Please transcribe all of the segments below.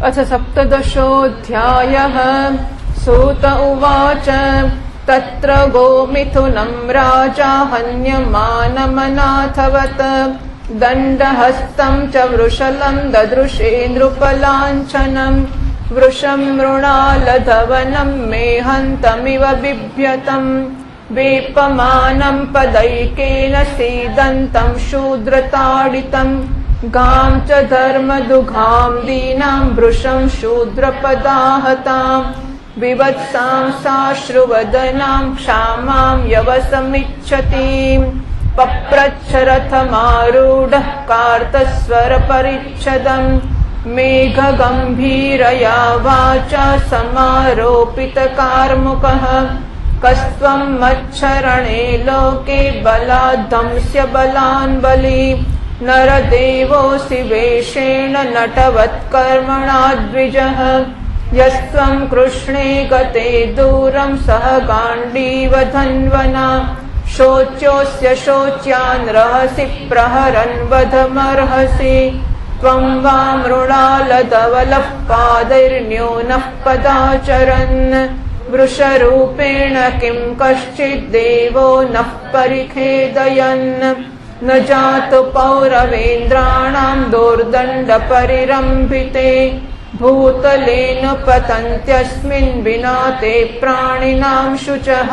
अथ सप्तदशोऽध्यायः। सूत उवाच तत्र गोमिथुनं राजा हन्यमानमनाथवत् दण्डहस्तं च वृषलं ददृशे नृपलाञ्छनं वृषं मृणालधवनं मेहन्तमिव बिभ्यतं वेपमानं पदैकेन सीदन्तं शूद्रताडितं गां च धर्मदुघां दीनां वृषं शूद्रपदाहतां विवत्सां साश्रुवदनां क्षामां यवसमिच्छतीं पप्रच्छरथमारूढः कार्तस्वरपरिच्छदं मेघगम्भीरया वाचा समारोपितकार्मुकः कस्त्वं मच्छरणे लोके बलाद्धंस्य बलान् बली नरदेवोऽसि वेषेण नटवत्कर्मणा द्विजः यस्त्वं कृष्णे गते दूरं सह गाण्डीव धन्वना शोच्योऽस्य शोच्यान् रहसि प्रहरन् वधमर्हसि त्वं वा मृणालधवलः पादैर्न्यूनः पदाचरन् वृषरूपेण किं कश्चिद्देवो नः परिखेदयन् न जातु पौरवेन्द्राणां दोर्दण्डपरिरम्भिते भूतलेन पतन्त्यस्मिन् विना ते प्राणिनां शुचः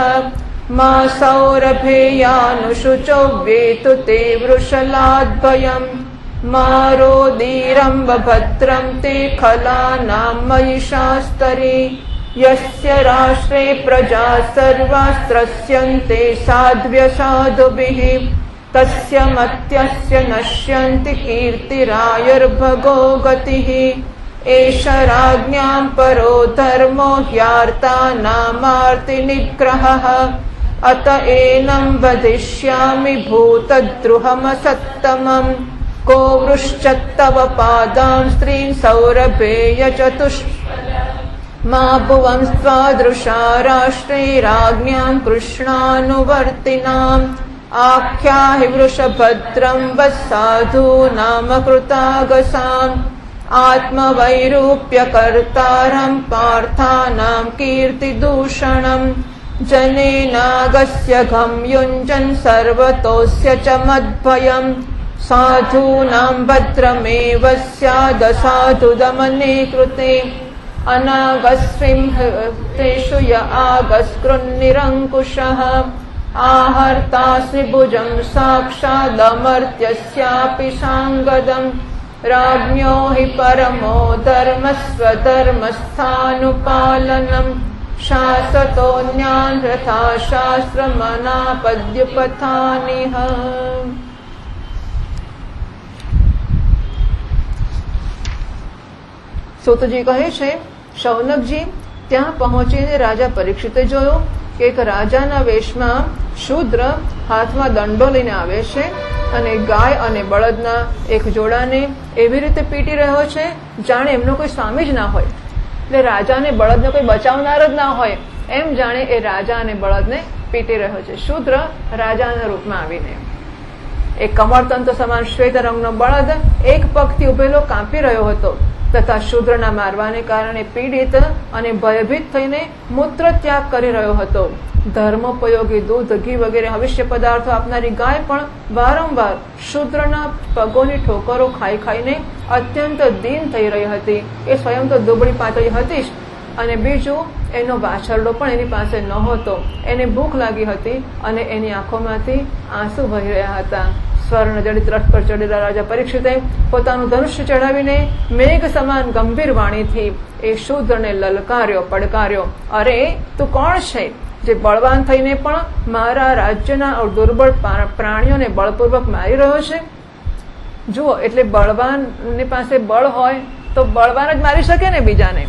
मा सौरभेयानुशुचो वेतु ते वृषलाद्भयम् मारोदीरम्बभद्रं ते खलानां महिषास्तरी यस्य राष्ट्रे प्रजा सर्वास्त्रस्यन्ते साध्व्यसाधुभिः तस्य मत्यस्य नश्यन्ति कीर्तिरायुर्भगो गतिः एष राज्ञां परो धर्मो ह्यार्तानामार्तिनिग्रहः अत एनं वदिष्यामि भूतद्रुहमसत्तमम् को वृश्चत्तव पादां स्त्रीन् सौरभेय मा भुवं स्वादृशा राष्ट्रे राज्ञां कृष्णानुवर्तिनाम् आख्याहि वृषभद्रं वस्साधूनामकृतागसाम् आत्मवैरूप्यकर्तारं पार्थानां कीर्तिदूषणं जनेनागस्य घं युञ्जन् सर्वतोऽस्य च मद्भयम् साधूनां भद्रमेव स्यादसाधुदमने कृते अनागस्विंहतेषु य आगस्कृन्निरङ्कुशः आहर्तास्मि भुजं साक्षादमर्त्यस्यापि साङ्गदम् राज्ञो हि परमो धर्मस्वधर्मस्थानुपालनम् शासतोऽन्यान् यथा शास्त्रमनापद्युपथानिह। સુતજી કહે છે, શૌનકજી ત્યાં પહોંચીને રાજા પરીક્ષિતે જોયું કે એક રાજાના વેશમાં શૂદ્ર હાથમાં દંડો લઈને આવે છે અને ગાય અને બળદના એક જોડાને એવી રીતે પીટી રહ્યો છે જાણે એમનો કોઈ સ્વામી જ ના હોય, એટલે રાજા અને બળદને કોઈ બચાવનાર જ ના હોય એમ જાણે એ રાજા અને બળદને પીટી રહ્યો છે. શૂદ્ર રાજાના રૂપમાં આવીને એક કમળતંતુ સમાન શ્વેત રંગનો બળદ એક પગથી ઉભેલો કાંપી રહ્યો હતો તથા શૂદ્રના મારવાને કારણે પીડિત અને ભયભીત થઈને મૂત્ર ત્યાગ કરી રહ્યો હતો. ધર્મોપયોગી દૂધ, ઘી વગેરે હવિષ્ય પદાર્થો આપનારી ગાય પણ વારંવાર શૂદ્રના પગોની ઠોકરો ખાઈ ખાઈને અત્યંત દીન થઈ રહી હતી. એ સ્વયં તો દુબળી પાતળી હતી જ, અને બીજું એનો વાછરડો પણ એની પાસે નહોતો. એને ભૂખ લાગી હતી અને એની આંખોમાંથી આંસુ વહી રહ્યા હતા. સ્વર્ણજડિત રથ પર ચડેલા રાજા પરીક્ષિતે પોતાનું ધનુષ્ય ચડાવીને મેઘ સમાન ગંભીર વાણીથી એ શૂદ્રને લલકાર્યો, પડકાર્યો. અરે તું કોણ છે જે બળવાન થઈને પણ મારા રાજ્યના દુર્બળ પ્રાણીઓને બળપૂર્વક મારી રહ્યો છે? જુઓ, એટલે બળવાનની પાસે બળ હોય તો બળવાન જ મારી શકે ને બીજાને.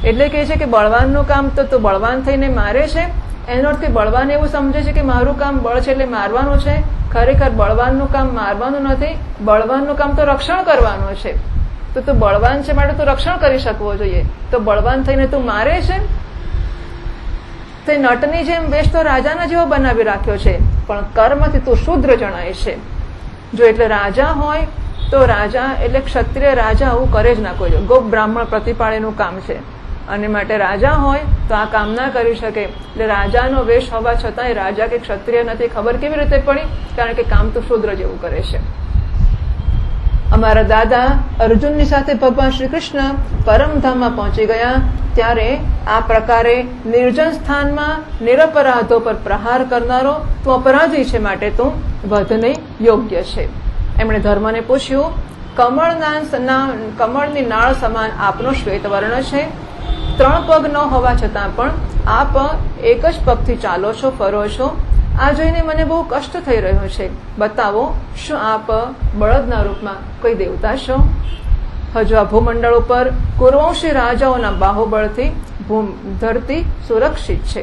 એટલે કહે છે કે બળવાનનું કામ તો તું બળવાન થઈને મારે છે. એનો અર્થ કે બળવાન એવું સમજે છે કે મારું કામ બળ છે એટલે મારવાનું છે. ખરેખર બળવાનનું કામ મારવાનું નથી, બળવાનનું કામ તો રક્ષણ કરવાનું છે. તો તું બળવાન છે માટે તું રક્ષણ કરી શકવો જોઈએ, તો બળવાન થઈને તું મારે છે? તે નટની જેમ વેશ તો રાજાના જેવો બનાવી રાખ્યો છે, પણ કર્મથી તું શૂદ્ર જણાય છે. જો એટલે રાજા હોય તો રાજા એટલે ક્ષત્રિય રાજા આવું કરે જ ના કોઈ. ગોપ બ્રાહ્મણ પ્રતિપાળીનું કામ છે અને માટે રાજા હોય તો આ કામ ના કરી શકે. એટલે રાજાનો વેશ હોવા છતાંય રાજા કે ક્ષત્રિય નથી ખબર કેવી રીતે પડી? કારણ કે કામ તો શૂદ્ર જેવું કરે છે. અમારા દાદા અર્જુનની સાથે ભગવાન શ્રી કૃષ્ણ પરમધામમાં પહોંચી ગયા ત્યારે આ પ્રકારે નિર્જન સ્થાનમાં નિરપરાધો પર પ્રહાર કરનારો તું અપરાધી છે, માટે તું વધને યોગ્ય છે. એમણે ધર્મને પૂછ્યું, કમળની નાળ સમાન આપનો શ્વેત વર્ણ છે, 3 પગ ન હોવા છતાં પણ આપ એક જ પગથી ચાલો છો, ફરો છો. આ જોઈને મને બહુ કષ્ટ થઈ રહ્યો છે. બતાવો, શું આપ બળદના રૂપમાં કોઈ દેવતા છો? હજુ આ ભૂમંડળ ઉપર કુરવંશી રાજાઓના બાહુબળથી ધરતી સુરક્ષિત છે.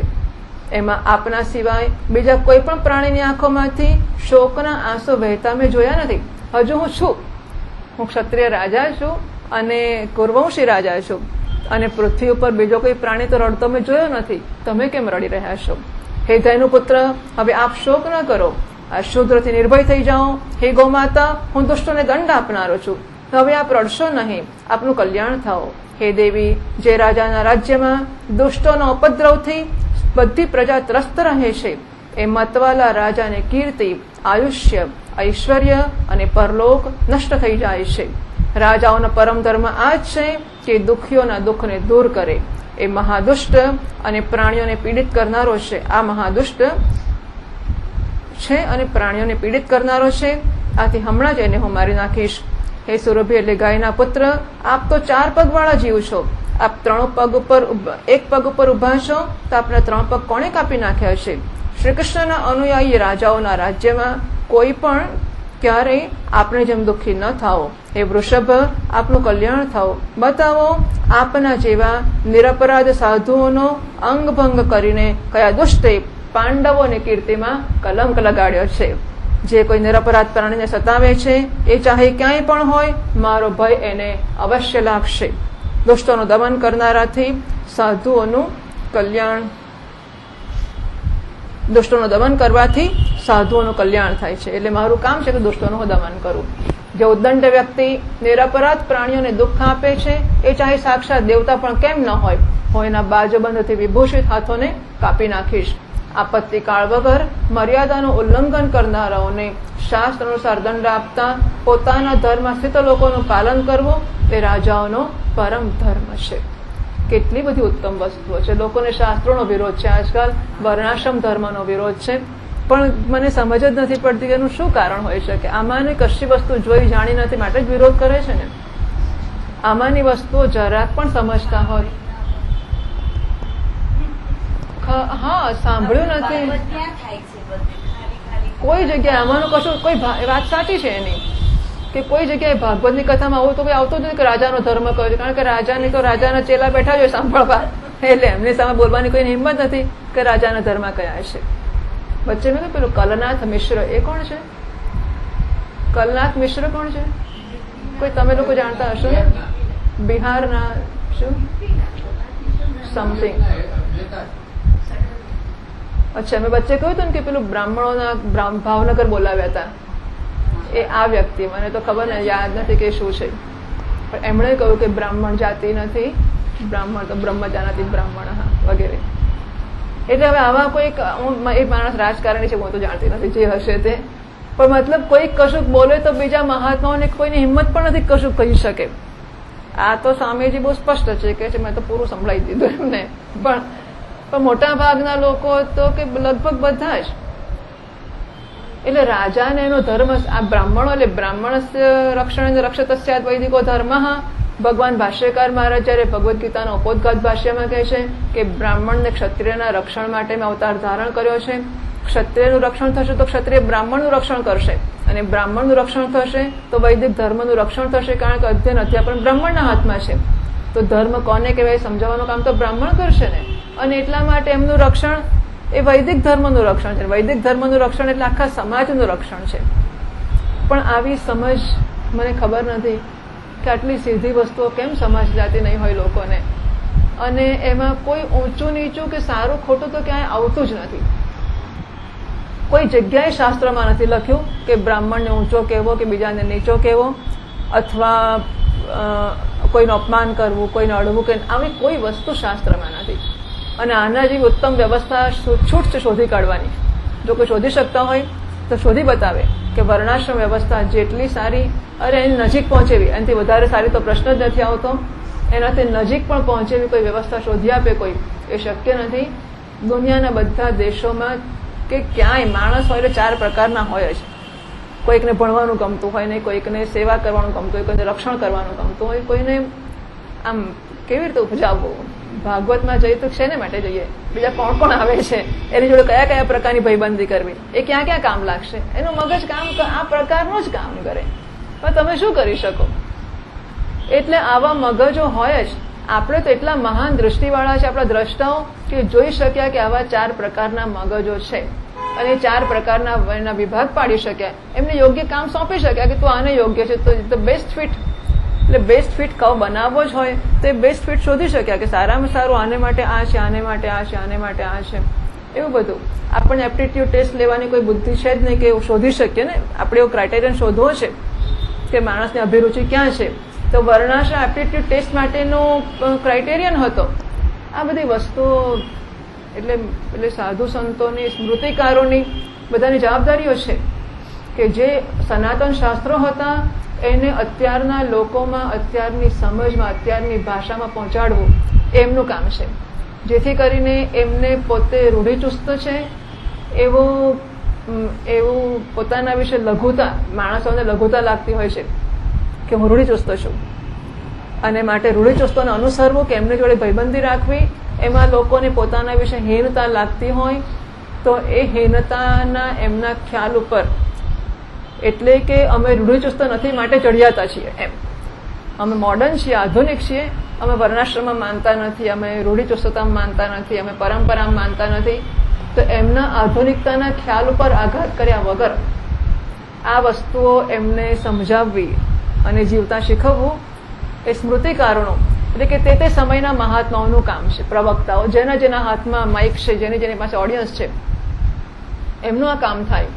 એમાં આપના સિવાય બીજા કોઈ પણ પ્રાણીની આંખોમાંથી શોકના આંસુ વહેતા મેં જોયા નથી. હજુ હું છું, હું ક્ષત્રિય રાજા છું અને કુરવંશી રાજા છું, અને પૃથ્વી ઉપર બીજો કોઈ પ્રાણી તો રડતો મેં જોયો નથી. તમે કેમ રડી રહ્યા છો? હે ધૈનું પુત્ર, હવે આપ શોક ન કરો, આ શૂદ્રથી નિર્ભય થઈ જાઓ. હે ગૌમાતા, હું દુષ્ટોને દંડ આપનારો છું, હવે આપ રડશો નહીં, આપનું કલ્યાણ થાઓ. હે દેવી, જે રાજાના રાજ્યમાં દુષ્ટોના ઉપદ્રવથી બધી પ્રજા ત્રસ્ત રહે છે, એ મતવાલા રાજાને કીર્તિ, આયુષ્ય, ઐશ્વર્ય અને પરલોક નષ્ટ થઈ જાય છે. રાજાઓનો પરમ ધર્મ આ જ છે કે દુઃખીઓના દુઃખને દૂર કરે. એ મહાદુષ્ટ અને પ્રાણીઓને પીડિત કરનારો છે. આ મહાદુષ્ટ છે અને પ્રાણીઓને પીડિત કરનારો છે. આથી હમણાં જ એને હું મારી નાખીશ. હે સુરભી એટલે ગાયના પુત્ર, આપ તો 4 પગવાળા જીવ છો. આપ 3 પગ ઉપર 1 પગ ઉપર ઉભા છો, તો આપના 3 પગ કોણે કાપી નાખ્યા છે? શ્રી કૃષ્ણના અનુયાયી રાજાઓના રાજ્યમાં કોઈ પણ ક્યારેય આપણે જેમ દુઃખી ન થાઓ. હે વૃષભ, આપનું કલ્યાણ થાઓ. બતાવો, આપના જેવા નિરપરાધ સાધુઓનો અંગભંગ કરીને કયા દુષ્ટે પાંડવોની કીર્તિમાં કલંક લગાડ્યો છે. જે કોઈ નિરપરાધ પ્રાણીને સતાવે છે, એ ચાહે ક્યાંય પણ હોય, મારો ભય એને અવશ્ય લાગશે. દુષ્ટોનું દમન કરનારાથી સાધુઓનું કલ્યાણ, દુષ્ટોનું દમન કરવાથી સાધુઓનું કલ્યાણ થાય છે. એટલે મારું કામ છે કે દુષ્ટોનું દમન કરું. જે ઉદ્દંડ વ્યક્તિ નિરપરાધ પ્રાણીઓને દુઃખ આપે છે, એ ચાહે સાક્ષાત દેવતા પણ કેમ ન હોય, હું એના બાજુબંધથી વિભૂષિત હાથોને કાપી નાખીશ. આપત્તિ કાળ વગર મર્યાદાનું ઉલ્લંઘન કરનારાઓને શાસ્ત્ર અનુસાર દંડ આપતા પોતાના ધર્મમાં સ્થિત લોકોનું પાલન કરવું એ રાજાઓનો પરમ ધર્મ છે. કેટલી બધી ઉત્તમ વસ્તુઓ છે. લોકોને શાસ્ત્રોનો વિરોધ છે, આજકાલ વર્ણાશ્રમ ધર્મનો વિરોધ છે, પણ મને સમજ જ નથી પડતી કે એનું શું કારણ હોઈ શકે. આમાંની કશી વસ્તુ જોઈ જાણી નથી, માટે જ વિરોધ કરે છે ને. આમાંની વસ્તુઓ જરાક પણ સમજતા હોય, હા સાંભળ્યું નથી કોઈ જગ્યાએ આમાંનું કશું. કોઈ વાત સાચી છે એની કે કોઈ જગ્યાએ ભાગવતની કથામાં આવું તો કોઈ આવતું જ નથી કે રાજાનો ધર્મ કયો છે. કારણ કે રાજાને તો રાજાના ચેલા બેઠા જ હોય સાંભળવા, એટલે એમની સામે બોલવાની કોઈ હિંમત નથી કે રાજાના ધર્મ કયા છે. વચ્ચે મેં પેલું કલનાથ મિશ્ર, એ કોણ છે? કલનાથ મિશ્ર કોણ છે? કોઈ તમે લોકો જાણતા હશો ને? બિહારના શું સમથિંગ. અચ્છા, મેં વચ્ચે કહ્યું હતું ને કે પેલું બ્રાહ્મણોના ભાવનગર બોલાવ્યા હતા, એ આ વ્યક્તિ, મને તો ખબર ને યાદ નથી કે શું છે, પણ એમણે કહ્યું કે બ્રાહ્મણ જાતિ નથી, બ્રાહ્મણ તો બ્રહ્મ જાનાતિ બ્રાહ્મણ, હા વગેરે. એટલે હવે આવા કોઈ એક માણસ રાજકારણી છે, હું તો જાણતી નથી, જે હશે તે, પણ મતલબ કોઈ કશુંક બોલે તો બીજા મહાત્માઓને કોઈની હિંમત પણ નથી કશુંક કહી શકે. આ તો સ્વામીજી બહુ સ્પષ્ટ છે કે મેં તો પૂરું સંભળાવી દીધું એમને, પણ મોટા ભાગના લોકો તો કે લગભગ બધા જ. એટલે રાજાને એનો ધર્મ, આ બ્રાહ્મણો એટલે બ્રાહ્મણ રક્ષણ રક્ષતસ્યાદ વૈદિકો ધર્મ. ભગવાન ભાષ્યકાર મહારાજ જયારે ભગવદ્ ગીતાના ઉपोદઘાત ભાષ્યમાં કહે છે કે બ્રાહ્મણને ક્ષત્રિયના રક્ષણ માટે મેં અવતાર ધારણ કર્યો છે. ક્ષત્રિયનું રક્ષણ થશે તો ક્ષત્રિય બ્રાહ્મણનું રક્ષણ કરશે, અને બ્રાહ્મણનું રક્ષણ થશે તો વૈદિક ધર્મનું રક્ષણ થશે. કારણ કે અધ્યયન અધ્યાપન બ્રાહ્મણના હાથમાં છે, તો ધર્મ કોને કહેવાય સમજાવવાનું કામ તો બ્રાહ્મણ કરશે ને. અને એટલા માટે એમનું રક્ષણ એ વૈદિક ધર્મનું રક્ષણ છે. વૈદિક ધર્મનું રક્ષણ એટલે આખા સમાજનું રક્ષણ છે. પણ આવી સમજ મને ખબર નથી કે આટલી સીધી વસ્તુઓ કેમ સમજ જાતી નહીં હોય લોકોને. અને એમાં કોઈ ઊંચું નીચું કે સારું ખોટું તો ક્યાંય આવતું જ નથી. કોઈ જગ્યાએ શાસ્ત્રમાં નથી લખ્યું કે બ્રાહ્મણને ઊંચો કહેવો કે બીજાને નીચો કહેવો. અથવા કોઈનું અપમાન કરવું, કોઈને અડવું, કે આવી કોઈ વસ્તુ શાસ્ત્રમાં નથી. અને આના જેવી ઉત્તમ વ્યવસ્થા છૂટ છે શોધી કાઢવાની. જો કોઈ શોધી શકતા હોય તો શોધી બતાવે કે વર્ણાશ્રમ વ્યવસ્થા જેટલી સારી, અરે એની નજીક પહોંચેવી, એનાથી વધારે સારી તો પ્રશ્ન જ નથી આવતો. એનાથી નજીક પણ પહોંચેવી કોઈ વ્યવસ્થા શોધી આપે કોઈ, એ શક્ય નથી. દુનિયાના બધા દેશોમાં કે ક્યાંય માણસ હોય એટલે 4 પ્રકારના હોય જ. કોઈકને ભણવાનું ગમતું હોય ને, કોઈકને સેવા કરવાનું ગમતું હોય, કોઈને રક્ષણ કરવાનું ગમતું હોય, કોઈને આમ કેવી રીતે ઉપજાવવું. ભાગવતમાં જઈએ તો શેને માટે જઈએ? બીજા કોણ કોણ આવે છે, એની જોડે કયા કયા પ્રકારની ભાઈબંધી કરવી, એ ક્યાં ક્યાં કામ લાગશે? એનું મગજ કામ આ પ્રકારનું જ કામ કરે. પણ તમે શું કરી શકો? એટલે આવા મગજો હોય જ. આપણે તો એટલા મહાન દ્રષ્ટિવાળા છે, આપણા દ્રષ્ટાઓ, કે જોઈ શક્યા કે આવા 4 પ્રકારના મગજો છે અને 4 પ્રકારના વિભાગ પાડી શક્યા. એમને યોગ્ય કામ સોંપી શક્યા કે તું આને યોગ્ય છે, તો ધ બેસ્ટ ફિટ. એટલે બેસ્ટ ફિટ કવ બનાવવો જ હોય તો એ બેસ્ટ ફિટ શોધી શક્યા કે સારામાં સારું આને માટે આ છે, આને માટે આ છે, આને માટે આ છે. એવું બધું આપણને એપ્ટિટ્યુડ ટેસ્ટ લેવાની કોઈ બુદ્ધિ છે જ નહીં કે શોધી શકીએ ને. આપણે એવો ક્રાઇટેરિયન શોધવો છે કે માણસની અભિરુચિ ક્યાં છે. તો વર્ણાશ્રમ એપ્ટિટ્યુડ ટેસ્ટ માટેનો ક્રાઇટેરિયન હતો. આ બધી વસ્તુઓ એટલે સાધુ સંતોની, સ્મૃતિકારોની બધાની જવાબદારીઓ છે કે જે સનાતન શાસ્ત્રો હતા એને અત્યારના લોકોમાં, અત્યારની સમજમાં, અત્યારની ભાષામાં પહોંચાડવું એ એમનું કામ છે. જેથી કરીને એમને પોતે રૂઢિચુસ્ત છે એવું પોતાના વિશે લઘુતા, માણસોને લઘુતા લાગતી હોય છે કે હું રૂઢિચુસ્ત છું, અને માટે રૂઢિચુસ્તોને અનુસરવું કે એમની જોડે ભાઈબંધી રાખવી, એમાં લોકોને પોતાના વિશે હીનતા લાગતી હોય તો એ હીનતાના એમના ખ્યાલ ઉપર, એટલે કે અમે રૂઢિચુસ્ત નથી માટે ચડિયાતા છીએ એમ. અમે મોડર્ન છીએ, આધુનિક છીએ, અમે વર્ણાશ્રમમાં માનતા નથી, અમે રૂઢિચુસ્તતામાં માનતા નથી, અમે પરંપરામાં માનતા નથી. તો એમના આધુનિકતાના ખ્યાલ ઉપર આઘાત કર્યા વગર આ વસ્તુઓ એમને સમજાવવી અને જીવતા શીખવવું એ સ્મૃતિકારોનું, એટલે કે તે સમયના મહાત્માઓનું કામ છે. પ્રવક્તાઓ, જેના હાથમાં માઇક છે, જેની પાસે ઓડિયન્સ છે, એમનું આ કામ થાય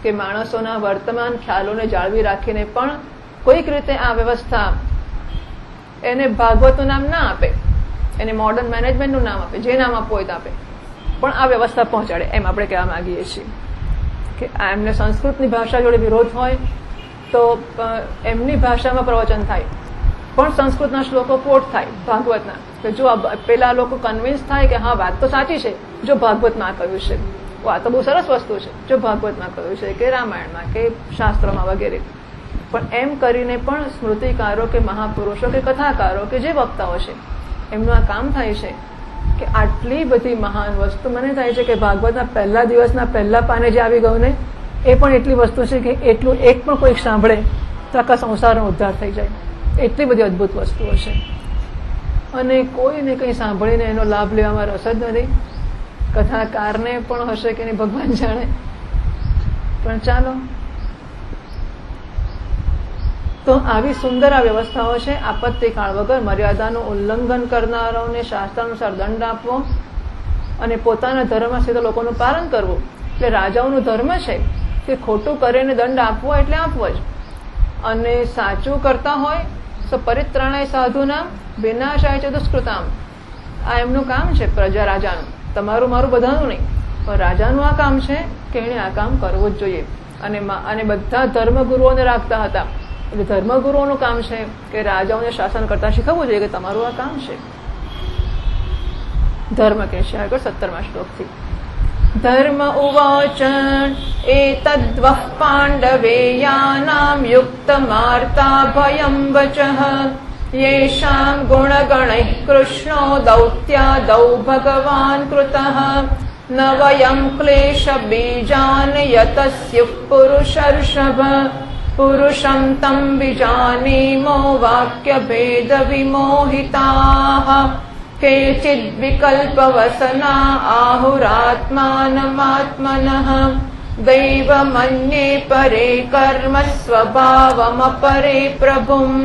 કે માણસોના વર્તમાન ખ્યાલોને જાળવી રાખીને પણ કોઈક રીતે આ વ્યવસ્થા, એને ભાગવતનું નામ ના આપે, એને મોડર્ન મેનેજમેન્ટનું નામ આપે, જે નામ આપવું હોય તો આપે, પણ આ વ્યવસ્થા પહોંચાડે, એમ આપણે કહેવા માંગીએ છીએ. કે એમને સંસ્કૃતની ભાષા જોડે વિરોધ હોય તો એમની ભાષામાં પ્રવચન થાય, પણ સંસ્કૃતના શ્લોકો કોટ થાય ભાગવતના, કે જો પેલા લોકો કન્વિન્સ થાય કે હા વાત તો સાચી છે, જો ભાગવતમાં કહ્યું છે, આ તો બહુ સરસ વસ્તુ છે, જો ભાગવતમાં કહ્યું છે કે રામાયણમાં કે શાસ્ત્રોમાં વગેરે. પણ એમ કરીને પણ સ્મૃતિકારો કે મહાપુરુષો કે કથાકારો કે જે વક્તાઓ છે, એમનું આ કામ થાય છે કે આટલી બધી મહાન વસ્તુ, મને થાય છે કે ભાગવતના પહેલા દિવસના પહેલા પાને જે આવી ગયું ને, એ પણ એટલી વસ્તુ છે કે એટલું એક પણ કોઈક સાંભળે તો આખા સંસારનો ઉદ્ધાર થઈ જાય. એટલી બધી અદભુત વસ્તુઓ છે અને કોઈને કંઈ સાંભળીને એનો લાભ લેવામાં રસ જ નથી. કથાકારને પણ હશે કે નહીં ભગવાન જાણે. પણ ચાલો, તો આવી સુંદર આ વ્યવસ્થાઓ છે. આપત્તિકાળ વગર મર્યાદાનું ઉલ્લંઘન કરનારાઓને શાસ્ત્રાનુસાર દંડ આપવો અને પોતાના ધર્મમાં સીધા લોકોનું પાલન કરવું. એટલે રાજાઓનું ધર્મ છે કે ખોટું કરીને દંડ આપવો એટલે આપવો જ, અને સાચું કરતા હોય તો પરિત્રાણાય સાધુનામ વિનાશાય ચ દુષ્કૃતામ. આ એમનું કામ છે પ્રજા, રાજાનું. તમારું મારું બધાનું નહીં, પણ રાજાનું આ કામ છે કે એણે આ કામ કરવું જ જોઈએ. અને બધા ધર્મગુરુઓને રાખતા હતા, એટલે ધર્મગુરુઓનું કામ છે કે રાજાઓને શાસન કરતા શીખવવું જોઈએ કે તમારું આ કામ છે. ધર્મ કે છે આગળ 17મા શ્લોકથી. ધર્મ ઉવાચ એતદ્વઃ પાંડવેયાનામ યુક્તમાર્તા ભયં વચઃ येषां गुणगणैः कृष्णो दौत्यादौ भगवान् कृतः न वयं क्लेशबीजान् यतस्युः पुरुषर्षभ पुरुषं तं विजानीमो वाक्यभेदविमोहिताः केचिद्विकल्पवसना आहुरात्मानमात्मनः दैवमन्ये परे कर्म स्वभावमपरे प्रभुम्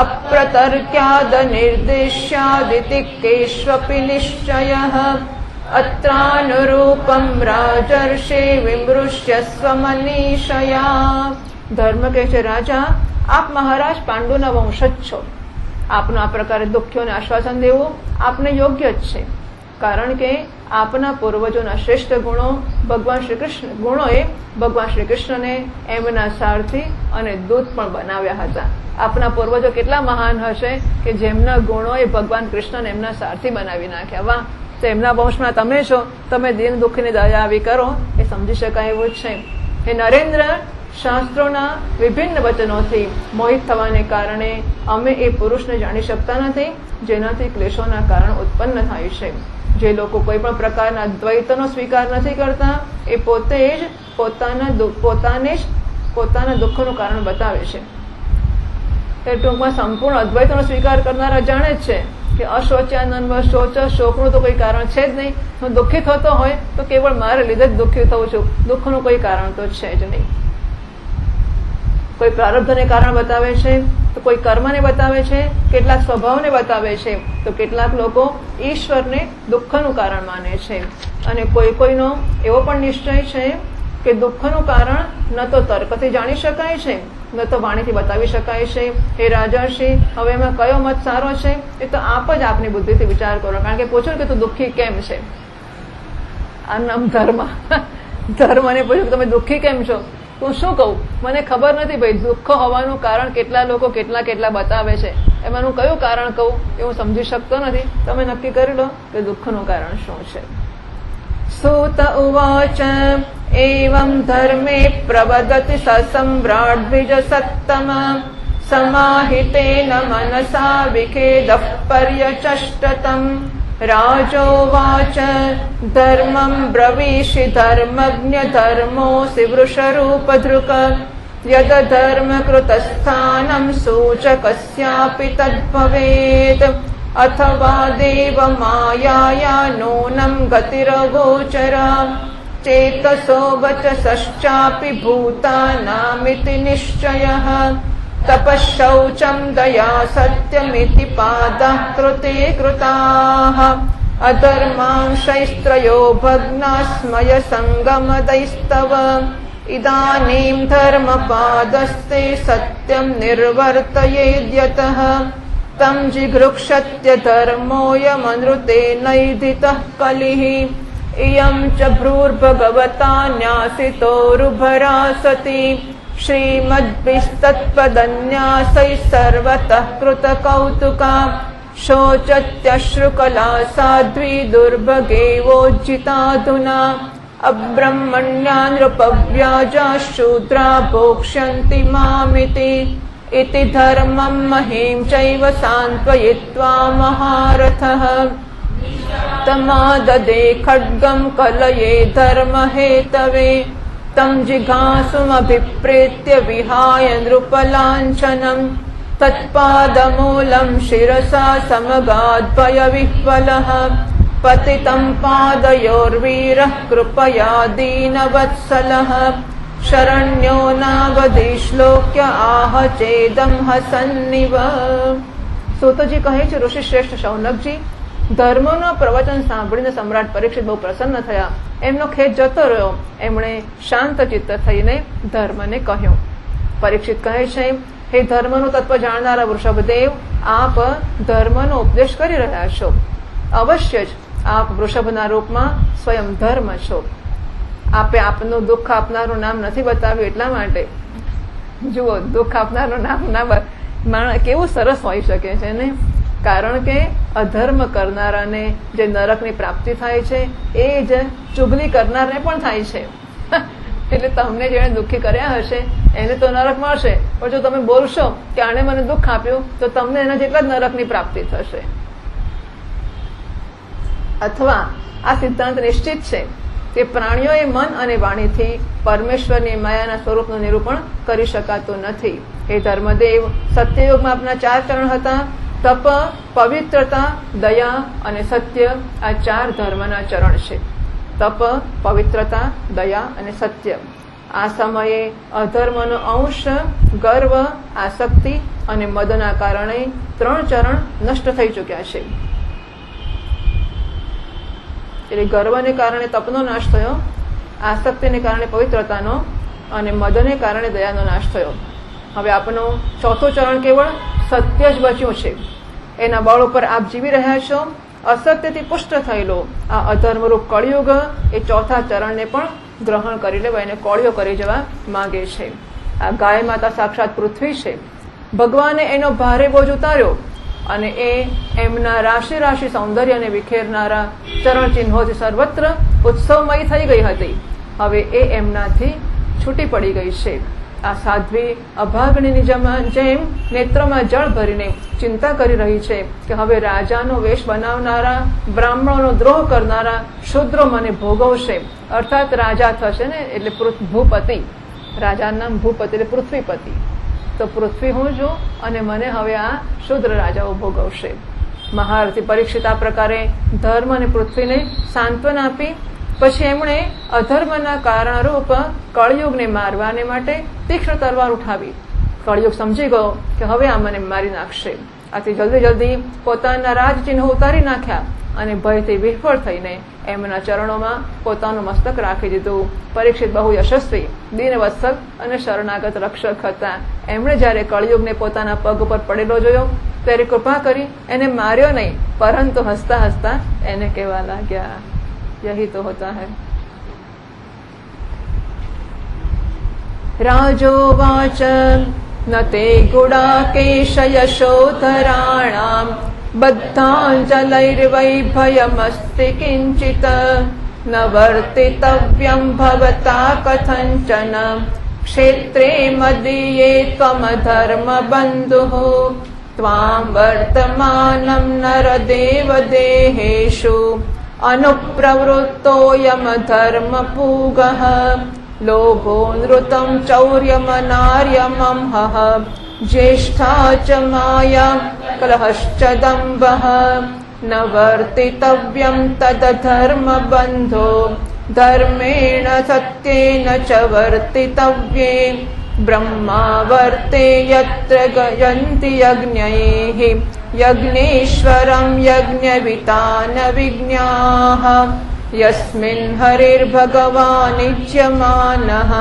अप्रतर्क्यादनिर्देश्यादिति केष्वपि निश्चयः अत्रानुरूपं राजर्षे विमृश्य स्वमनीषया. ધર્મ કહે છે રાજા, આપ મહારાજ પાંડુના વંશજ છો, આપનું આ પ્રકારે દુઃખીઓને આશ્વાસન દેવું આપને યોગ્ય જ છે, કારણ કે આપના પૂર્વજોના શ્રેષ્ઠ ગુણોએ ભગવાન શ્રી કૃષ્ણને એમના સારથી અને દૂત પણ બનાવ્યા હતા. આપના પૂર્વજો કેટલા મહાન હશે કે જેમના ગુણોએ ભગવાન કૃષ્ણને એમના સારથી બનાવી નાખ્યા. વાહ! તો એમના વંશમાં તમે છો, તમે દીન દુઃખીની દયા આવી કરો એ સમજી શકાય એવું જ છે. હે નરેન્દ્ર, શાસ્ત્રોના વિભિન્ન વચનોથી મોહિત થવાને કારણે અમે એ પુરુષને જાણી શકતા નથી જેનાથી ક્લેશોના કારણ ઉત્પન્ન થાય છે. જે લોકો કોઈ પણ પ્રકારના દ્વૈતનો સ્વીકાર નથી કરતા એ પોતે જ પોતાના દુઃખનું કારણ બતાવે છે. એ ટૂંકમાં સંપૂર્ણ અદ્વૈતનો સ્વીકાર કરનારા જાણે જ છે કે અશોચાનંદ શોચ, શોકનું તો કોઈ કારણ છે જ નહીં. હું દુઃખી થતો હોય તો કેવળ મારે લીધે જ દુઃખી થઉં છું, દુઃખનું કોઈ કારણ તો છે જ નહીં. કોઈ પ્રારબ્ધને કારણ બતાવે છે તો કોઈ કર્મને બતાવે છે, કેટલાક સ્વભાવને બતાવે છે તો કેટલાક લોકો ઈશ્વરને દુઃખનું કારણ માને છે. અને કોઈનો એવો પણ નિશ્ચય છે કે દુઃખનું કારણ ન તો તર્કથી જાણી શકાય છે ન તો વાણીથી બતાવી શકાય છે. હે રાજાશ્રી, હવે એમાં કયો મત સારો છે એ તો આપ જ આપની બુદ્ધિથી વિચાર કરો. કારણ કે પૂછ્યું કે તું દુઃખી કેમ છે, આ નામ ધર્મને પૂછ્યું કે તમે દુઃખી કેમ છો, હું શું કહું, મને ખબર નથી ભાઈ. દુઃખ હોવાનું કારણ કેટલા લોકો કેટલા બતાવે છે, એમાંનું કયું કારણ કહું એ હું સમજી શકતો નથી. તમે નક્કી કરી લો કે દુઃખનું કારણ શું છે. સૂત ઉવાચ એવં ધર્મે પ્રવદતિ સસમ્રાટ દ્વિજ સત્તમ સમાહિતેન મનસા વિખેદઃ પર્યચષ્ટતમ. રાજોવાચ ધર્મં બ્રવીષિ ધર્મજ્ઞ ધર્મોऽસि વૃષરૂપધૃક યદ ધર્મકૃતસ્થાनं સૂચકસ્યાપि તદ્ભવેત અથવા દેવ માયાયા નૂनं ગતિરગોચરા ચેતસો વચસશ્ચાપि ભૂતાનામિતિ નિશ્ચયઃ તપઃશૌચમ દયા સત્યમિતિ પાદઃ કૃતે કૃતાઃ અધર્માંશૈસ્ત્રયો ભગ્નાસ્મય સંગમદૈસ્તવ ઇદાનીં ધર્મપાદસ્તે સત્યમ નિર્વર્તયેદ્યતઃ તમ જિઘૃક્ષત્ય ધર્મોऽયમનૃતેનૈધિતઃ કલિઃ ઇયં ચ ભ્રૂર્ભગવતા ન્યાસિતોરુભરા સતી શ્રીમદ્ભિस्तत्पदन्यासैः सर्वतः कृतकौतुका शोचत्यश्रुकला साध्वी दुर्भगेवोज्जिताधुना अब्रह्मण्या नृपव्याजा शूद्रा भोक्ष्यन्ति मामिति इति धर्मं महीं चैव सान्त्वयित्वा महारथः तमाददे खड्गं कलये धर्महेतवे तं जिघांसुमभिप्रेत्य विहाय नृपलाञ्छनं तत्पादमूलं शिरसा समगाद्भयविह्वलः पतितं पादयोर्वीरः कृपया दीनवत्सलः शरण्यो नावधिश्लोक्य आह चेदं हसन्निव. સૂતજી કહે છે, ઋષિ શ્રેષ્ઠ શૌનકજી, ધર્મનો પ્રવચન સાંભળીને સમ્રાટ પરીક્ષિત બહુ પ્રસન્ન થયા. એમનો ખેદ જતો રહ્યો. એમણે શાંત ચિત્ત થઈને ધર્મને કહ્યું. પરીક્ષિત કહે છે, હે ધર્મનું તત્વ જાણનારા વૃષભદેવ, આપ ધર્મનો ઉપદેશ કરી રહ્યા છો. અવશ્ય જ આપ વૃષભના રૂપમાં સ્વયં ધર્મ છો. આપે આપનું દુઃખ આપનારું નામ નથી બતાવ્યું એટલા માટે. જુઓ, દુઃખ આપનારું નામ ના કેવું સરસ હોઈ શકે છે ને. કારણ કે અધર્મ કરનારાને જે નરકની પ્રાપ્તિ થાય છે એ જ ચુગલી કરનારને પણ થાય છે. એટલે તમને જેણે દુઃખી કર્યા હશે એને તો નરક મળશે, પણ જો તમે બોલશો કે આણે મને દુઃખ આપ્યું તો તમને એના જેટલા જ નરકની પ્રાપ્તિ થશે. અથવા આ સિદ્ધાંત નિશ્ચિત છે કે પ્રાણીઓએ મન અને વાણીથી પરમેશ્વરની માયાના સ્વરૂપનું નિરૂપણ કરી શકાતું નથી. હે ધર્મદેવ, સત્યયુગમાં આપના 4 ચરણ હતા. તપ, પવિત્રતા, દયા અને સત્ય, આ 4 ધર્મના ચરણ છે. તપ, પવિત્રતા, દયા અને સત્ય. આ સમયે અધર્મનો અંશ, ગર્વ, આસક્તિ અને મદના કારણે 3 ચરણ નષ્ટ થઈ ચૂક્યા છે. એટલે ગર્વને કારણે તપનો નાશ થયો, આસક્તિને કારણે પવિત્રતાનો અને મદને કારણે દયાનો નાશ થયો. હવે આપનું ચોથું ચરણ કેવળ સત્ય જ બચ્યું છે. એના બળ ઉપર આપ જીવી રહ્યા છો. અસત્યથી પુષ્ટ થયેલો આ અધર્મરૂપ કળિયુગ એ ચોથા ચરણને પણ ગ્રહણ કરી લેવા, એને કોળિયો કરી જવા માંગે છે. આ ગાય માતા સાક્ષાત પૃથ્વી છે. ભગવાને એનો ભારે બોજ ઉતાર્યો અને એ એમના રાશિ રાશિ સૌંદર્યને વિખેરનારા ચરણ ચિહ્નોથી સર્વત્ર ઉત્સવમય થઈ ગઈ હતી. હવે એ એમનાથી છૂટી પડી ગઈ છે. આ સાધ્વી અભાગણીની જેમ નેત્રમાં જળ ભરીને ચિંતા કરી રહી છે કે હવે રાજાનો વેશ બનાવનારા, બ્રાહ્મણોનો દ્રોહ કરનારા શૂદ્રો મને ભોગવશે. અર્થાત રાજા થશે ને, એટલે ભૂપતિ. રાજાનું નામ ભૂપતિ એટલે પૃથ્વીપતિ. તો પૃથ્વી હું છું અને મને હવે આ શુદ્ર રાજાઓ ભોગવશે. મહારથી પરીક્ષિત આ પ્રકારે ધર્મ અને પૃથ્વીને સાંત્વના આપી. પછી એમણે અધર્મના કારણરૂપ કળિયુગને મારવાને માટે તીક્ષ્ણ તલવાર ઉઠાવી. કળિયુગ સમજી ગયો કે હવે આ મને મારી નાખશે. આથી જલ્દી પોતાના રાજચિહ્નો ઉતારી નાખ્યા અને ભયથી વિહ્વળ થઈને એમના ચરણોમાં પોતાનું મસ્તક રાખી દીધું. પરીક્ષિત બહુ યશસ્વી, દીનવત્સલ અને શરણાગત રક્ષક હતા. એમણે જ્યારે કળિયુગને પોતાના પગ ઉપર પડેલો જોયો ત્યારે કૃપા કરી એને માર્યો નહીં, પરંતુ હસતા હસતા એને કહેવા લાગ્યા, यही तो होता है. राजोवाच न ते गुडाकेशयशोधराणाम् बद्धाञ्जलैर्वैभयमस्ति किञ्चित् न वर्तितव्यम् भवता कथञ्चन क्षेत्रे मदीये त्वमधर्मबन्धुः त्वां वर्तमानं नरदेवदेहेषु अनुप्रवृत्तोऽयमधर्मपूगः लोभो नृतं चौर्यमनार्यमंहः ज्येष्ठा च माया कलहश्च दम्भः न वर्तितव्यं तदधर्मबन्धो धर्मेण सत्येन च वर्तितव्ये ब्रह्मावर्ते यत्र गयन्ति यज्ञैः यज्ञेश्वरं यज्ञवितान विज्ञाः यस्मिन् हरिर्भगवानिज्यमानः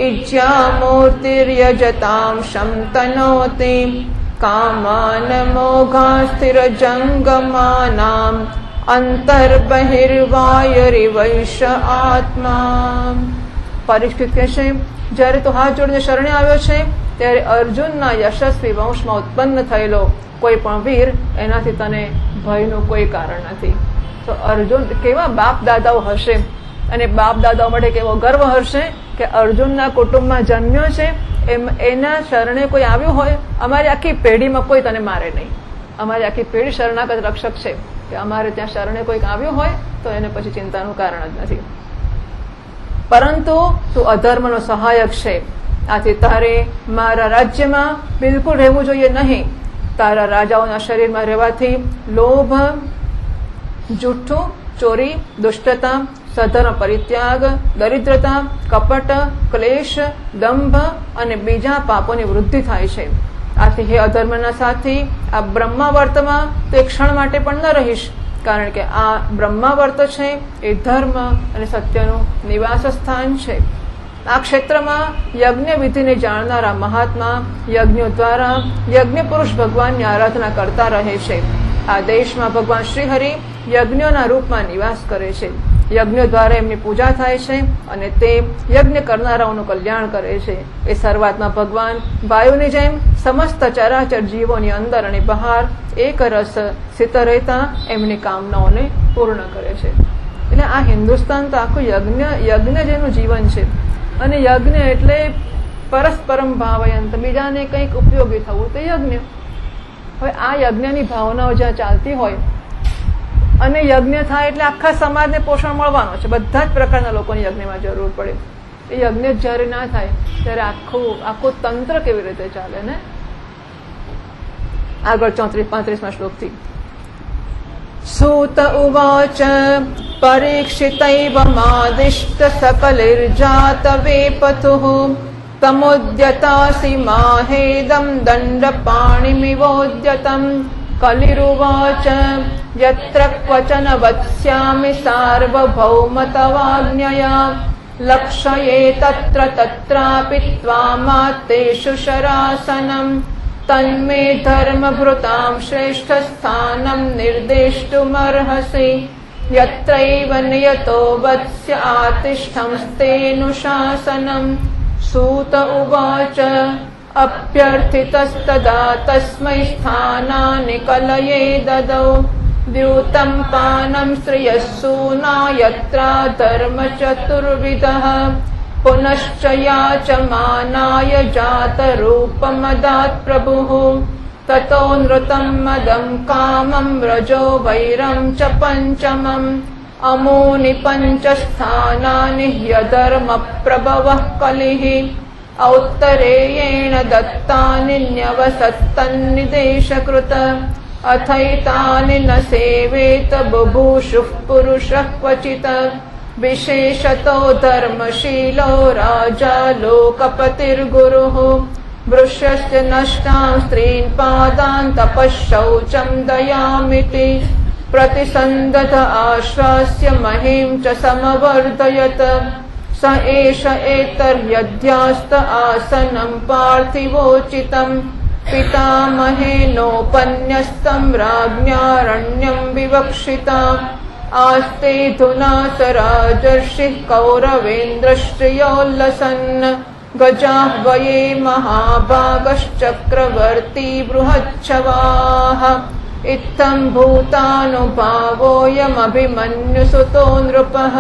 इज्यामूर्तिर्यजतां शं तनोति कामान् मोघास्थिरजङ्गमानाम् अंतर्बहिर्वायुरिवैष आत्मा. પરીક્ષિત કહેશે, જ્યારે તો હાથ જોડીને શરણે આવ્યો છે ત્યારે અર્જુનના યશસ્વી વંશમાં ઉત્પન્ન થયેલો કોઈ પણ વીર, એનાથી તને ભયનું કોઈ કારણ નથી. તો અર્જુન કેવા બાપ દાદાઓ હશે અને બાપ દાદાઓ માટે કેવો ગર્વ હશે કે અર્જુનના કુટુંબમાં જન્મ્યો છે, એના શરણે કોઈ આવ્યું હોય. અમારી આખી પેઢીમાં કોઈ તને મારે નહીં. અમારી આખી પેઢી શરણાગત રક્ષક છે કે અમારે ત્યાં શરણે કોઈક આવ્યું હોય તો એને પછી ચિંતાનું કારણ જ નથી. પરંતુ તું અધર્મનો સહાયક છે, આથી તારે મારા રાજ્યમાં બિલકુલ રહેવું જોઈએ નહીં. તારા રાજાઓના શરીરમાં રહેવાથી લોભ, જૂઠું, ચોરી, દુષ્ટતા, સધર્મ પરિત્યાગ, દરિદ્રતા, કપટ, ક્લેશ, દંભ અને બીજા પાપોની વૃદ્ધિ થાય છે. આથી હે અધર્મના સાથી, આ બ્રહ્માવર્તમાં તો એક ક્ષણ માટે પણ ન રહીશ, કારણ કે આ બ્રહ્માવર્ત છે એ ધર્મ અને સત્યનું નિવાસ સ્થાન છે. આ ક્ષેત્રમાં યજ્ઞ વિધિને જાણનારા મહાત્મા યજ્ઞો દ્વારા યજ્ઞ પુરુષ ભગવાનની આરાધના કરતા રહે છે. આ દેશમાં ભગવાન શ્રીહરિ યજ્ઞોના રૂપમાં નિવાસ કરે છે. યજ્ઞો દ્વારા એમની પૂજા થાય છે અને તે યજ્ઞ કરનારાઓનું કલ્યાણ કરે છે. એ શરૂઆતમાં ભગવાન વાયુની જેમ સમસ્ત ચરાચર જીવોની અંદર અને બહાર એક રસ સ્થિત રહેતા એમની કામનાઓને પૂર્ણ કરે છે. એટલે આ હિન્દુસ્તાન તો આખું યજ્ઞ જેનું જીવન છે. અને યજ્ઞ એટલે પરસ્પરમ ભાવયંત, બીજાને કંઈક ઉપયોગી થવું તે યજ્ઞ. હવે આ યજ્ઞની ભાવનાઓ જ્યાં ચાલતી હોય અને યજ્ઞ થાય એટલે આખા સમાજને પોષણ મળવાનો છે. બધા જ પ્રકારના લોકોની યજ્ઞમાં જરૂર પડે. એ યજ્ઞ જ જ્યારે ના થાય ત્યારે આખું તંત્ર કેવી રીતે ચાલે ને. આગળ 34-35 શ્લોકથી સૂત ઉવાચ પરીક્ષિતૈવ માદિષ્ટ સકલિર્જાત વેપથુઃ તમોદ્યતાસि માહેદં દંડપાણિમિવોદ્યતम् કલિરુવાચ યત્ર ક્વચન વત્સ્યામિ સાર્વભૌમ તવાજ્ઞયા લક્ષયે તત્ર તત્રાપિ ત્વામાત્તેષુ શરાસનમ તન્મે ધર્મભૃતામ શ્રેષ્ઠ સ્થાનમ નિર્દેષ્ટુમર્હસि યત્રૈવ નિયતો વત્સ્ય આતિષ્ઠં સ્તેનુશાસનમ સૂત ઉવાચ અભ્યર્થિતસ્તદા તસ્मै સ્થાનાનિ કલયે દદૌ દ્યુતમ પાનમ શ્રિયસ્સૂના યત્રા ધર્મચતુર્વિધઃ પુનશ્ચ યાચમાનાય જાતરૂપમદાत् પ્રભુઃ તતો નૃतं મદં કામં રજો વૈરં ચ પંચમम् અમૂનિ પંચસ્થાનાનિ હ્યધર્મપ્રભવः કલિः ઔત્તરેયેણ દત્તાનિ ન્યવસત્તન્નિદેશકૃત અથૈતાनि ન સેવેત બુભૂષુઃ પુરુષः ક્વચિત વિશેષતો ધર્મશીલો રાજા લોકપતિર્ગુરુઃ વૃષ્યસ્ય નષ્ટાં સ્ત્રીન પાદાન તપઃશૌચમ દયામિતિ પ્રતિસંદત આશ્વાસ્ય મહિં ચ સમવર્ધયત સ એષ એતર્યધ્યાસ્ત આસનમ પાર્થિવોચિતમ પિતામહેનોપન્યસ્તમ રાજ્ઞારણ્યમ વિવક્ષિતા આસ્તે ધુના સ રાજર્ષિઃ કૌરવેન્દ્રશ્રિયોલ્લસન્ન ગજાહ્વયે મહાભાગશ્ચક્રવર્તી બૃહચ્છવાઃ ઇત્થં ભૂતાનુભાવોऽયમભિમન્યુસુતો નૃપઃ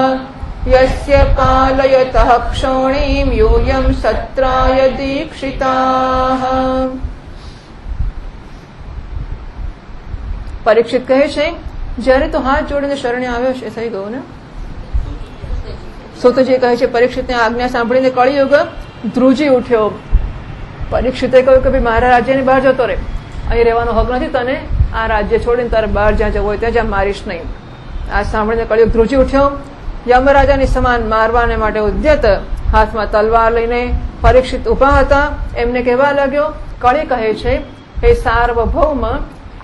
યસ્ય પાલયતઃ ક્ષોણીમ ಯೂಯಂ સત્રાય દીક્ષિતાઃ. પરીક્ષિત કહે છે, જ્યારે તો હાથ જોડીને શરણે આવ્યો છે, થઈ ગયું ને. સુતજી કહે છે, પરીક્ષિતની આજ્ઞા સાંભળીને કળિયુગ ધ્રુજી ઉઠ્યો. પરીક્ષિતે કહ્યું કે ભાઈ મારા રાજ્યની બહાર જતો રહે, અહીં રહેવાનો હક નથી તને, આ રાજ્ય છોડીને તારે બહાર જ્યાં જવું હોય ત્યાં જ્યાં મારીશ નહીં. આ સાંભળીને કળિયુગ ધ્રુજી ઉઠ્યો. યમરાજાની સમાન મારવાને માટે ઉદ્યત હાથમાં તલવાર લઈને પરીક્ષિત ઉભા હતા. એમને કહેવા લાગ્યો, કળી કહે છે, હે સાર્વભૌમ,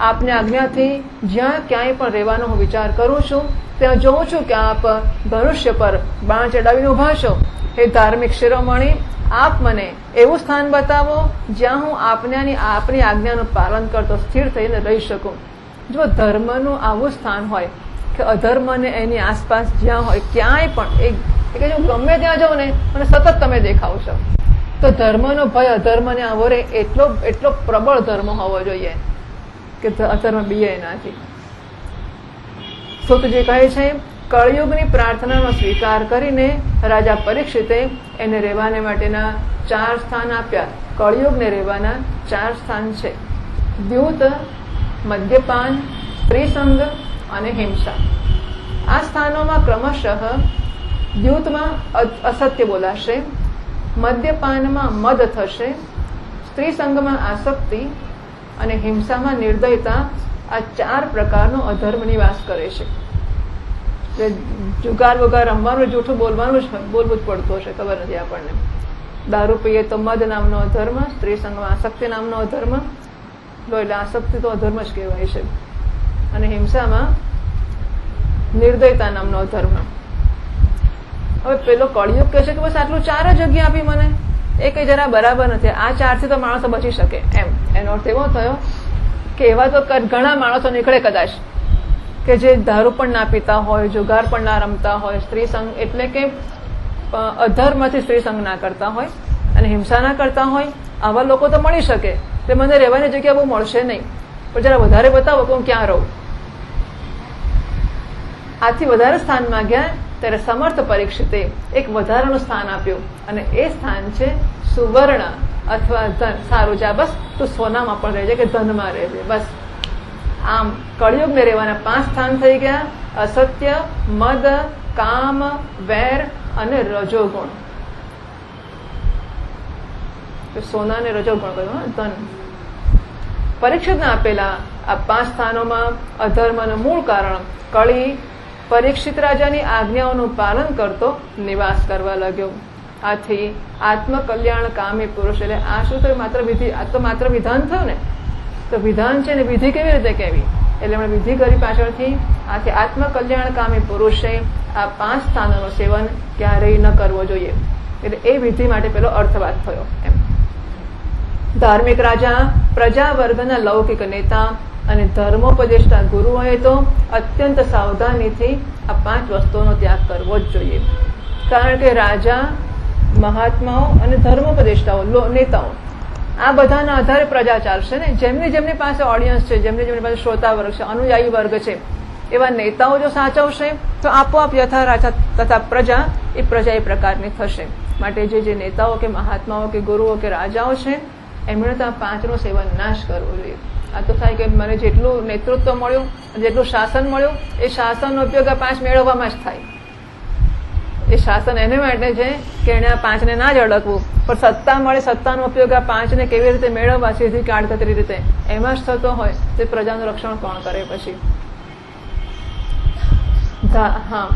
આપને આજ્ઞાથી જ્યાં ક્યાંય પણ રહેવાનો હું વિચાર કરું છું ત્યાં જોઉં છું કે આપ ધનુષ્ય પર બાણ ચડાવીને ઉભા છો. હે ધાર્મિક શિરોમણી, આપ મને એવું સ્થાન બતાવો જ્યાં હું આપની આજ્ઞાનું પાલન કરતો સ્થિર થઈને રહી શકું. જો ધર્મનું આવું સ્થાન હોય કે અધર્મને એની આસપાસ જ્યાં હોય ક્યાંય પણ કે જો ગમે ત્યાં જાઉં ને મને સતત તમે દેખાવ છો, તો ધર્મનો ભય અધર્મને આવો રે એટલો પ્રબળ ધર્મ હોવો જોઈએ કે અધર્મ બીએ નાથી. સુતજી કહે છે, કળયુગની પ્રાર્થનાનો સ્વીકાર કરીને રાજા પરીક્ષિતે એને રહેવાને માટેના 4 સ્થાન આપ્યા. કળયુગને રહેવાના 4 સ્થાન છે: દ્યુત, મદ્યપાન, સ્ત્રીસંગ અને હિંસા. આ સ્થાનોમાં ક્રમશઃ દ્યુતમાં અસત્ય બોલાશે, મદ્યપાનમાં મદ થશે, સ્ત્રીસંગમાં આસક્તિ અને હિંસામાં નિર્દયતા. આ 4 પ્રકારનો અધર્મ નિવાસ કરે છે. જુગાર વગાર રમવાનું, જૂઠું બોલવું જ પડતું હશે, ખબર નથી આપણને. દારૂ પીએ તો મદ નામનો અધર્મ, સ્ત્રીસંગમાં આસક્તિ નામનો અધર્મ, એટલે આસક્તિ તો અધર્મ જ કહેવાય છે, અને હિંસામાં નિર્દયતા નામનો અધર્મ. હવે પેલો કળિયુગ કહે છે કે બસ આટલું 4 જગ્યા આપી મને, એ કઈ જરા બરાબર નથી. આ 4થી તો માણસો બચી શકે એમ. એનો અર્થ એવો થયો કે એવા તો ઘણા માણસો નીકળે કદાચ કે જે દારૂ પણ ના પીતા હોય, જુગાર પણ ના રમતા હોય, સ્ત્રીસંગ એટલે કે અધર્મથી સ્ત્રીસંગ ના કરતા હોય અને હિંસા ના કરતા હોય. આવા લોકો તો મળી શકે, એટલે મને રહેવાની જગ્યા બહુ મળશે નહીં, પણ જરા વધારે બતાવો કે હું ક્યાં રહું. આથી વધારે સ્થાન માંગ્યા ત્યારે સમર્થ પરીક્ષિતે એક વધારાનું સ્થાન આપ્યું, અને એ સ્થાન છે સુવર્ણ અથવા ધન. સારું, જા બસ તું સોનામાં પણ રહેજે કે ધનમાં રહેજે બસ. આમ કળિયુગને રહેવાના 5 સ્થાન થઈ ગયા: અસત્ય, મદ, કામ, વેર અને રજોગુણ. સોનાને રજોગુણ કહ્યું, ધન. પરીક્ષિતને આપેલા આ 5 સ્થાનોમાં અધર્મનું મૂળ કારણ કળી પરીક્ષિત રાજાની આજ્ઞાઓનું પાલન કરતો નિવાસ કરવા લાગ્યો. આથી આત્મકલ્યાણ કામી પુરુષ, એટલે આ શું થયું? માત્ર વિધિ. આ તો માત્ર વિધાન થયું ને, તો વિધાન છે ને વિધિ કેવી રીતે કહેવી? એટલે એમણે વિધિ કરી પાછળથી આથી આત્મકલ્યાણકામી પુરુષે આ 5 સ્થાનોનું સેવન ક્યારેય ન કરવો જોઈએ. એટલે એ વિધિ માટે પેલો અર્થવાદ થયો. એમ ધાર્મિક રાજા, પ્રજા વર્ગના લૌકિક નેતા અને ધર્મોપદેષ્ટા ગુરુઓએ તો અત્યંત સાવધાનીથી આ 5 વસ્તુઓનો ત્યાગ કરવો જ જોઈએ. કારણ કે રાજા, મહાત્માઓ અને ધર્મોપદેષ્ટાઓ, નેતાઓ, આ બધાના આધારે પ્રજા ચાલશે ને. જેમની પાસે ઓડિયન્સ છે, જેમની પાસે શ્રોતા વર્ગ છે, અનુયાયી વર્ગ છે, એવા નેતાઓ જો સાચવશે તો આપોઆપ યથા રાજા તથા પ્રજા એ પ્રકારની થશે. માટે જે નેતાઓ કે મહાત્માઓ કે ગુરુઓ કે રાજાઓ છે એમણે તો આ 5નું સેવન નાશ કરવો જોઈએ. આ તો થાય કે મને જેટલું નેતૃત્વ મળ્યું, જેટલું શાસન મળ્યું, એ શાસનનો ઉપયોગ આ 5 મેળવવામાં જ થાય. એ શાસન એને માટે છે કે એને આ 5ને ના જ અડકવું, પણ સત્તા મળે, સત્તાનો ઉપયોગ આ 5ને કેવી રીતે મેળવવા, સીધી કે આડકતરી રીતે, એમાં જ થતો હોય તો પ્રજાનું રક્ષણ કોણ કરે પછી? હા,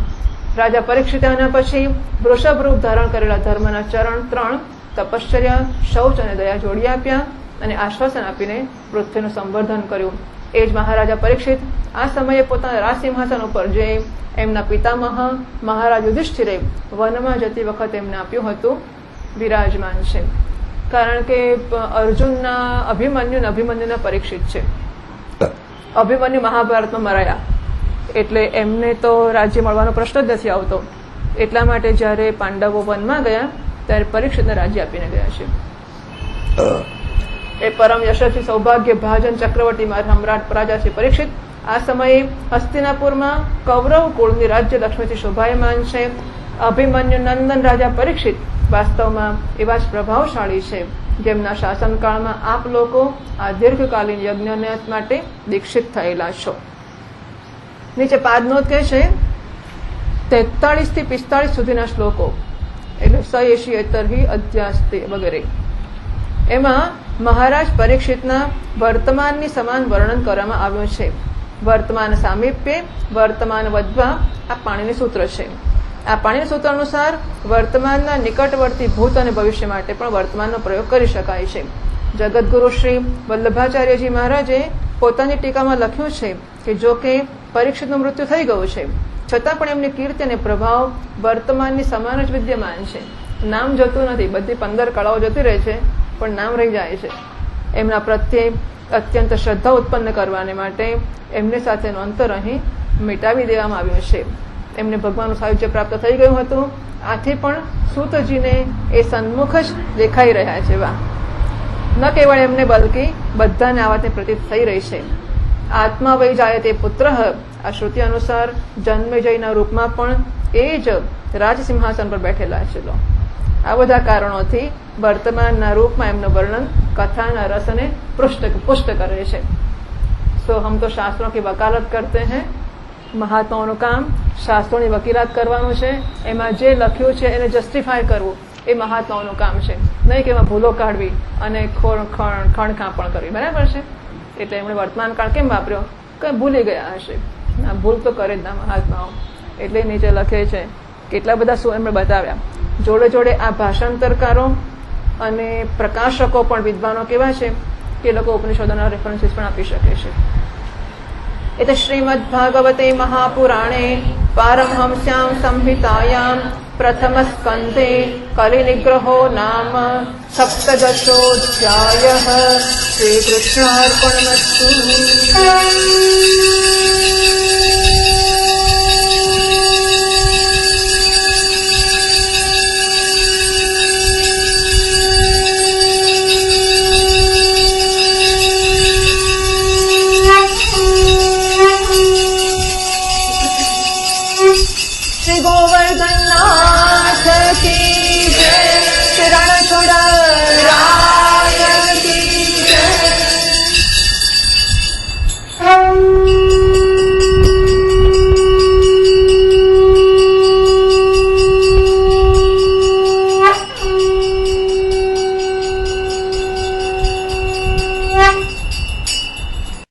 રાજા પરીક્ષિત એના પછી વૃષભ રૂપ ધારણ કરેલા ધર્મના ચરણ 3 તપશ્ચર્યા, શૌચ અને દયા જોડી આપ્યા અને આશ્વાસન આપીને પૃથ્વીનું સંવર્ધન કર્યું. એ જ મહારાજા પરીક્ષિત આ સમયે પોતાના રાજસિંહાસન ઉપર જે એમના પિતામહ મહારાજ યુધિષ્ઠિરે વનમાં જતી વખત એમને આપ્યું હતું વિરાજમાન છે. કારણ કે અર્જુનના અભિમન્યુના પરીક્ષિત છે. અભિમન્યુ મહાભારતમાં મરાયા એટલે એમને તો રાજ્ય મળવાનો પ્રશ્ન જ નથી આવતો. એટલા માટે જ્યારે પાંડવો વનમાં ગયા ત્યારે પરીક્ષિતને રાજ્ય આપીને ગયા છે. એ પરમ યશસ્વી સૌભાગ્ય ભાજન ચક્રવર્તી સમ્રાટ પ્રજાથી પરીક્ષિત આ સમયે હસ્તિનાપુરમાં કૌરવ કુળની રાજ્ય લક્ષ્મીથી શોભાયમાન છે. અભિમન્યુ નંદન રાજા પરીક્ષિત વાસ્તવમાં એવા જ પ્રભાવશાળી છે જેમના શાસનકાળમાં આપ લોકો આ દીર્ઘકાલીન યજ્ઞને માટે દીક્ષિત થયેલા છો. નીચે પાદનોત કહે છે 43 થી 45 સુધીના શ્લોકો, એટલે 180 અધ્યાસ્તે વગેરે. એમાં મહારાજ પરીક્ષિતના વર્તમાનની સમાન વર્ણન કરવામાં આવ્યું છે. વર્તમાન સામીપ્ય, વર્તમાન વધવા આ પાણીની સૂત્ર છે. આ પાણીના સૂત્ર અનુસાર વર્તમાનના નિકટવર્તી ભૂત અને ભવિષ્ય માટે પણ વર્તમાનનો પ્રયોગ કરી શકાય છે. જગતગુરુ શ્રી વલ્લભાચાર્યજી મહારાજે પોતાની ટીકામાં લખ્યું છે કે જો કે પરીક્ષિતનું મૃત્યુ થઈ ગયું છે છતાં પણ એમની કીર્તિ અને પ્રભાવ વર્તમાનની સમાન જ વિદ્યમાન છે. નામ જતું નથી, બધી 15 કળાઓ જતી રહે છે પણ નામ રહી જાય છે. એમના પ્રત્યે અત્યંત શ્રદ્ધા ઉત્પન્ન કરવાને માટે એમની સાથેનું અંતર અહીં મિટાવી દેવામાં આવ્યું છે. એમને ભગવાનનું સાયુજ્ય પ્રાપ્ત થઈ ગયું હતું. આથી પણ સૂતજીને એ સન્મુખ જ દેખાઈ રહ્યા છે. વાહ! ન કેવળ એમને બલકે બધાને આ વાતની પ્રતીત થઈ રહી છે. આત્મા વૈ જાય તે પુત્ર, આ શ્રુતિ અનુસાર જન્મેજયના રૂપમાં પણ એ જ રાજસિંહાસન પર બેઠેલા છે. આ બધા કારણોથી વર્તમાનના રૂપમાં એમનું વર્ણન કથાના રસને પુષ્ટ કરે છે. સો હમ તો શાસ્ત્રોं की वकालत करते हैं. મહાત્માઓનું કામ શાસ્ત્રોની વકીલાત કરવાનું છે. એમાં જે લખ્યું છે એને જસ્ટિફાય કરવું એ મહાત્માઓનું કામ છે, નહીં કે એમાં ભૂલો કાઢવી અને ખણખાપણ કરવી. બરાબર છે? એટલે એમણે વર્તમાન કાળ કેમ વાપર્યો? કંઈ ભૂલી ગયા હશે. આ ભૂલ તો કરે જ ના મહાત્માઓ. એટલે નીચે લખે છે કેટલા બધા શું એમણે બતાવ્યા. જોડે જોડે આ ભાષાંતરકારો અને પ્રકાશકો પણ વિદ્વાનો કેવા છે કે એ લોકો ઉપનિષદોના રેફરન્સીસ પણ આપી શકે છે. એટલે શ્રીમદ ભાગવતે મહાપુરાણે પારમહંસ્યામ સંહિતાયામ પ્રથમ સ્કંધે કલિનિગ્રહો નામ સપ્તદશોऽધ્યાયઃ. શ્રીકૃષ્ણાર્પણમસ્તુ.